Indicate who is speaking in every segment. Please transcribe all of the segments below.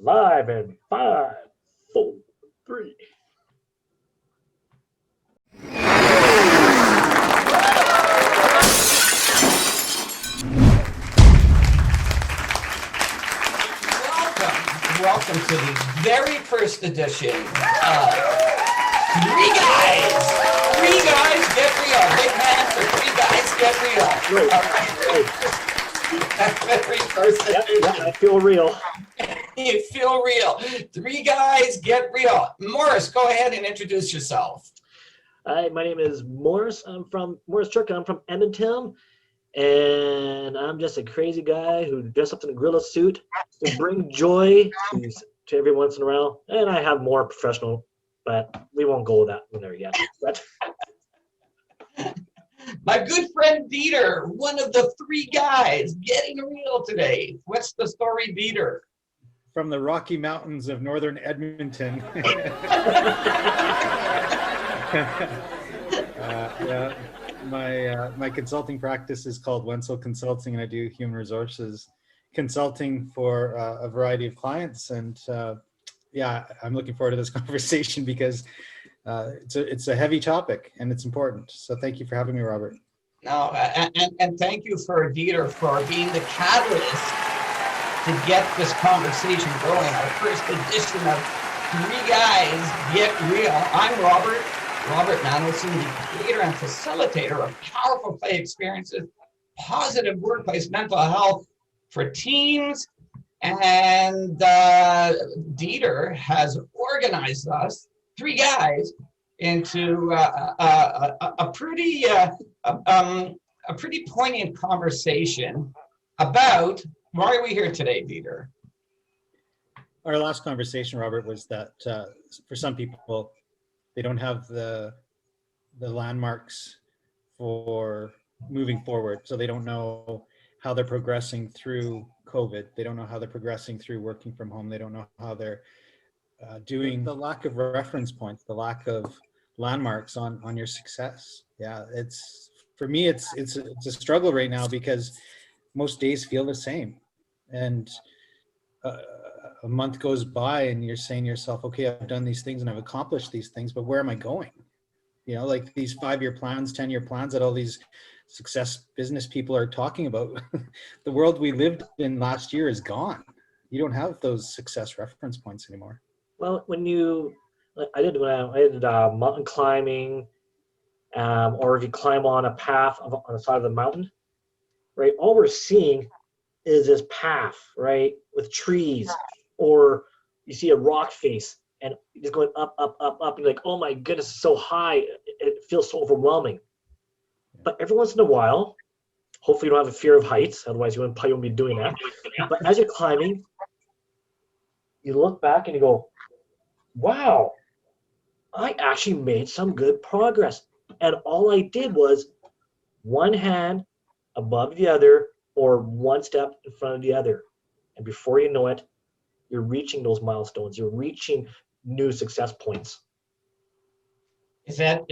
Speaker 1: Live in 5, 4, 3.
Speaker 2: Welcome to the very first edition of Three Guys. Three Guys Get Real. Big man for Three Guys Get Real.
Speaker 1: Great.
Speaker 2: That very first edition.
Speaker 1: Yeah, I feel real.
Speaker 2: You feel real. Three Guys Get Real. Morris, go ahead and introduce yourself.
Speaker 1: Hi, my name is Morris. I'm from Morris Truck. I'm from Edmonton. And I'm just a crazy guy who dressed up in a gorilla suit to bring joy to every once in a while. And I have more professional, but we won't go that there yet. But
Speaker 2: My good friend Dieter, one of the three guys getting real today. What's the story, Dieter?
Speaker 3: From the Rocky Mountains of northern Edmonton. My consulting practice is called Wenzel Consulting, and I do human resources consulting for a variety of clients. And yeah, I'm looking forward to this conversation because it's a heavy topic and it's important. So thank you for having me, Robert.
Speaker 2: No, and thank you for Dieter for being the catalyst to get this conversation going. Our first edition of Three Guys Get Real. I'm Robert MANOLSON, the creator and facilitator of powerful play experiences, positive workplace mental health for teams. And Dieter has organized us, three guys, into a pretty poignant conversation about why are we here today, Dieter?
Speaker 3: Our last conversation, Robert, was that for some people, they don't have the landmarks for moving forward. So they don't know how they're progressing through COVID. They don't know how they're progressing through working from home. They don't know how they're doing. The lack of reference points, the lack of landmarks on your success. Yeah, for me, it's a struggle right now because most days feel the same. And a month goes by and you're saying to yourself, okay, I've done these things and I've accomplished these things, but where am I going? You know, like these 5-year plans, 10-year plans that all these success business people are talking about. The world we lived in last year is gone. You don't have those success reference points anymore.
Speaker 1: well, I did mountain climbing, or if you climb on a path on the side of the mountain, right? All we're seeing is this path, right, with trees, or you see a rock face and it's going up, up, up, up. And you're like, oh my goodness, it's so high. It feels so overwhelming. But every once in a while, hopefully you don't have a fear of heights. Otherwise, you wouldn't be doing that. But as you're climbing, you look back and you go, wow, I actually made some good progress. And all I did was one hand above the other or one step in front of the other. And before you know it, you're reaching those milestones. You're reaching new success points.
Speaker 2: Is that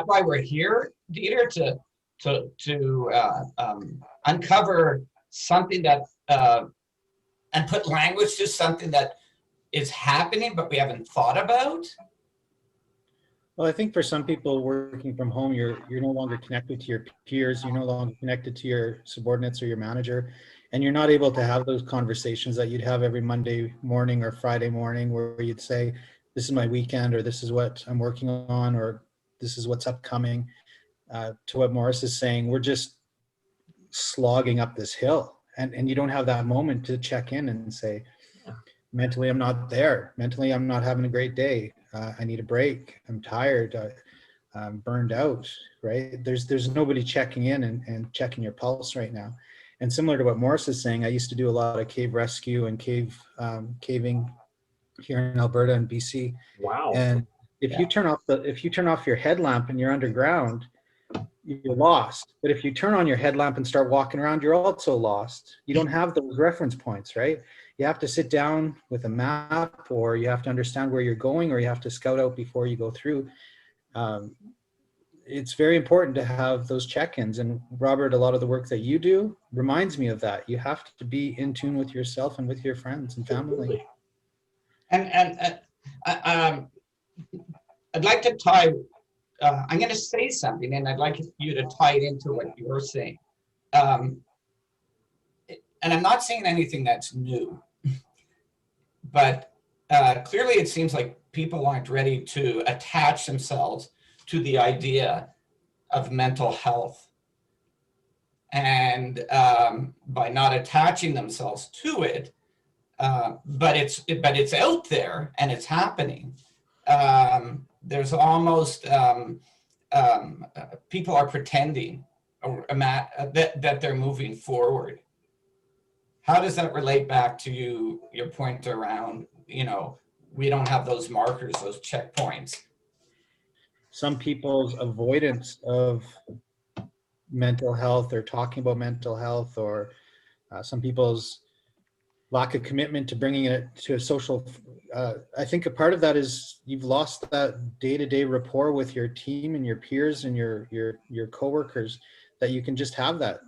Speaker 2: why we're here, Dieter, to uncover something that and put language to something that is happening but we haven't thought about?
Speaker 3: Well, I think for some people working from home, you're no longer connected to your peers. You're no longer connected to your subordinates or your manager. And you're not able to have those conversations that you'd have every Monday morning or Friday morning where you'd say, this is my weekend, or this is what I'm working on, or this is what's upcoming. To what Morris is saying, we're just slogging up this hill. And you don't have that moment to check in and say, mentally, I'm not there. Mentally, I'm not having a great day. I need a break. I'm tired. I'm burned out, right? There's nobody checking in and checking your pulse right now. And similar to what Morris is saying, I used to do a lot of cave rescue and caving here in Alberta and BC.
Speaker 1: Wow.
Speaker 3: And if you turn off your headlamp and you're underground, you're lost. But if you turn on your headlamp and start walking around, you're also lost. You don't have those reference points, right? You have to sit down with a map, or you have to understand where you're going, or you have to scout out before you go through. it's very important to have those check-ins. And Robert, a lot of the work that you do reminds me of that. You have to be in tune with yourself and with your friends and family.
Speaker 2: And I'd like to tie, I'm going to say something, and I'd like you to tie it into what you're saying. And I'm not saying anything that's new, but clearly it seems like people aren't ready to attach themselves to the idea of mental health. And by not attaching themselves to it, but it's out there and it's happening. There's almost people are pretending that they're moving forward. How does that relate back to your point around, we don't have those markers, those checkpoints?
Speaker 3: Some people's avoidance of mental health or talking about mental health, or some people's lack of commitment to bringing it to a social, I think a part of that is you've lost that day-to-day rapport with your team and your peers and your coworkers, that you can just have that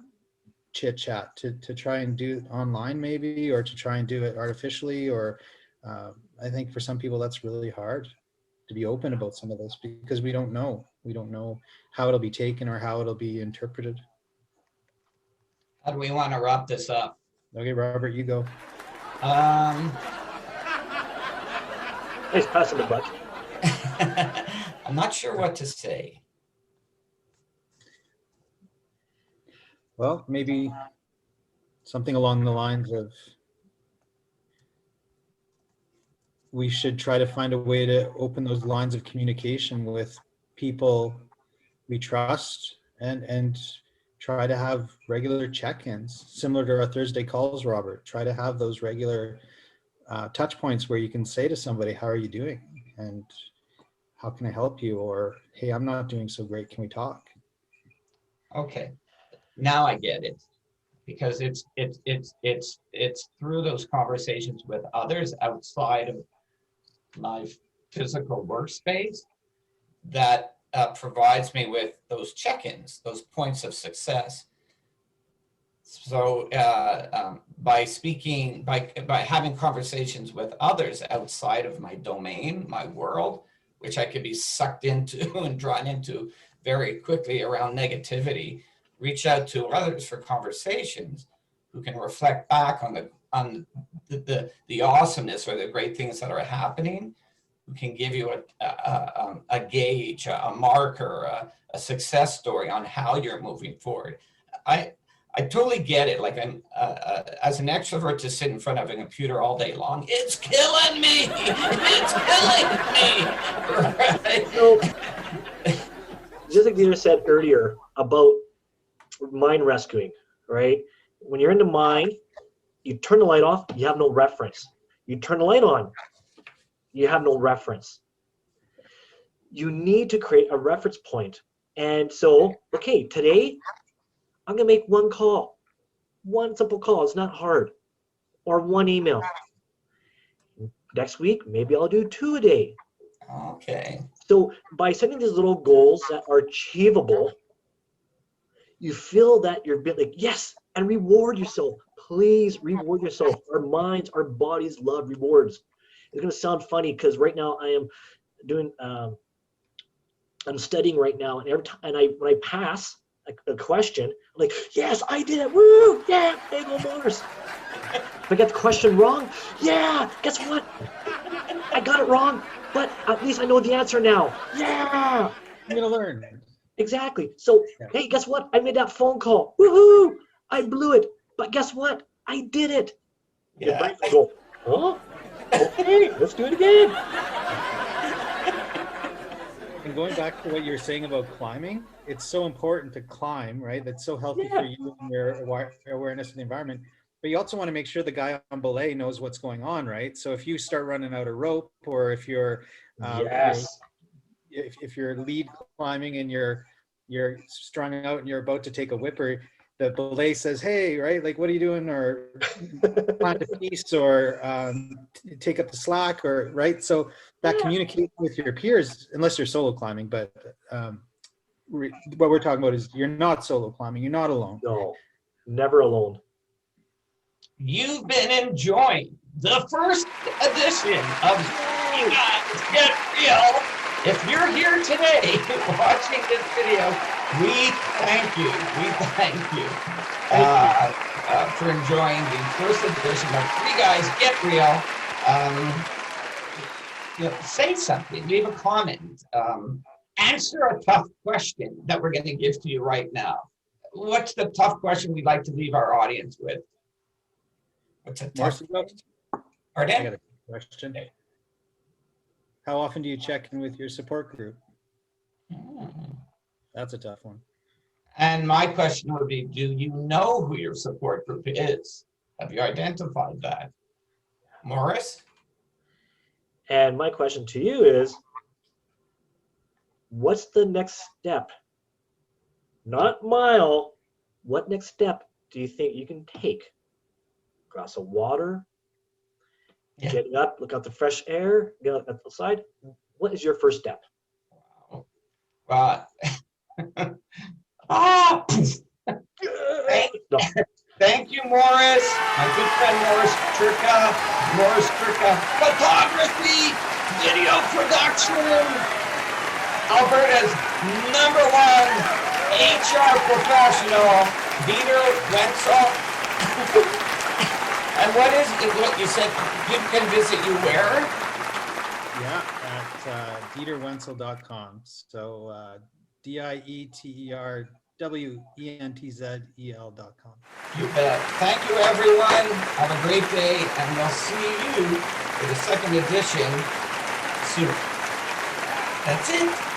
Speaker 3: chit chat to try and do it online maybe, or to try and do it artificially, or I think for some people that's really hard to be open about some of this, because we don't know how it'll be taken or how it'll be interpreted.
Speaker 2: How do we want to wrap this up?
Speaker 3: Okay, Robert, you go.
Speaker 1: Nice passing the buck.
Speaker 2: I'm not sure what to say.
Speaker 3: Well, maybe something along the lines of, we should try to find a way to open those lines of communication with people we trust, and try to have regular check-ins similar to our Thursday calls, Robert. Try to have those regular touch points where you can say to somebody, how are you doing? And how can I help you? Or, hey, I'm not doing so great. Can we talk?
Speaker 2: Okay, now I get it. Because it's through those conversations with others outside of my physical workspace that provides me with those check-ins, those points of success. So by having conversations with others outside of my domain, my world, which I could be sucked into and drawn into very quickly around negativity, reach out to others for conversations who can reflect back on the awesomeness or the great things that are happening, who can give you a gauge, a marker, a success story on how you're moving forward. I totally get it. Like, I'm as an extrovert, to sit in front of a computer all day long, it's killing me. It's killing me. Right?
Speaker 1: So, just like Dieter said earlier about mind rescuing, right? When you're in the mind, you turn the light off, you have no reference. You turn the light on, you have no reference. You need to create a reference point. And so, okay, today, I'm gonna make one call. One simple call, it's not hard. Or one email. Next week, maybe I'll do 2 a day.
Speaker 2: Okay.
Speaker 1: So by setting these little goals that are achievable, you feel that you're like, yes, and reward yourself. Please reward yourself. Our minds, our bodies love rewards. It's gonna sound funny because right now I am doing, I'm studying right now, and every time, when I pass a question, I'm like, yes, I did it, woo, yeah, bagel Mars. If I get the question wrong, yeah, guess what? I got it wrong, but at least I know the answer now. Yeah.
Speaker 3: I'm gonna learn.
Speaker 1: Exactly. So, hey, guess what? I made that phone call. Woohoo! I blew it. But guess what? I did it.
Speaker 2: Yeah.
Speaker 1: Your brain will go, huh? Okay, let's do it again.
Speaker 3: And going back to what you were saying about climbing, it's so important to climb, right? That's so healthy for you and your awareness of the environment. But you also want to make sure the guy on belay knows what's going on, right? So if you start running out of rope, or if you're if you're lead climbing and you're strung out and you're about to take a whipper, the belay says, hey, right, like, what are you doing? Or plant a piece, or take up the slack, or right. So that communication with your peers, unless you're solo climbing, but what we're talking about is you're not solo climbing. You're not alone.
Speaker 1: No, never alone.
Speaker 2: You've been enjoying the first edition of You Guys Get Real. If you're here today watching this video, we thank you. We thank you for enjoying the first edition of You Guys Get Real. Say something, leave a comment, answer a tough question that we're going to give to you right now. What's the tough question we'd like to leave our audience with? What's a tough question?
Speaker 3: I got a question. How often do you check in with your support group? That's a tough one.
Speaker 2: And my question would be, do you know who your support group is? Have you identified that? Morris?
Speaker 1: And my question to you is, what's the next step? Not mile, what next step do you think you can take? Glass of water, get up, look out the fresh air, get out outside. What is your first step?
Speaker 2: Wow. Thank you, Morris. My good friend Morris Turka. Photography, video production. Alberta's #1 HR professional, Dieter Wenzel. And what you said, you can visit you where?
Speaker 3: Yeah, at dieterwenzel.com. So DIETERWENTZEL.com.
Speaker 2: You bet. Thank you, everyone. Have a great day, and we'll see you for the second edition soon. That's it.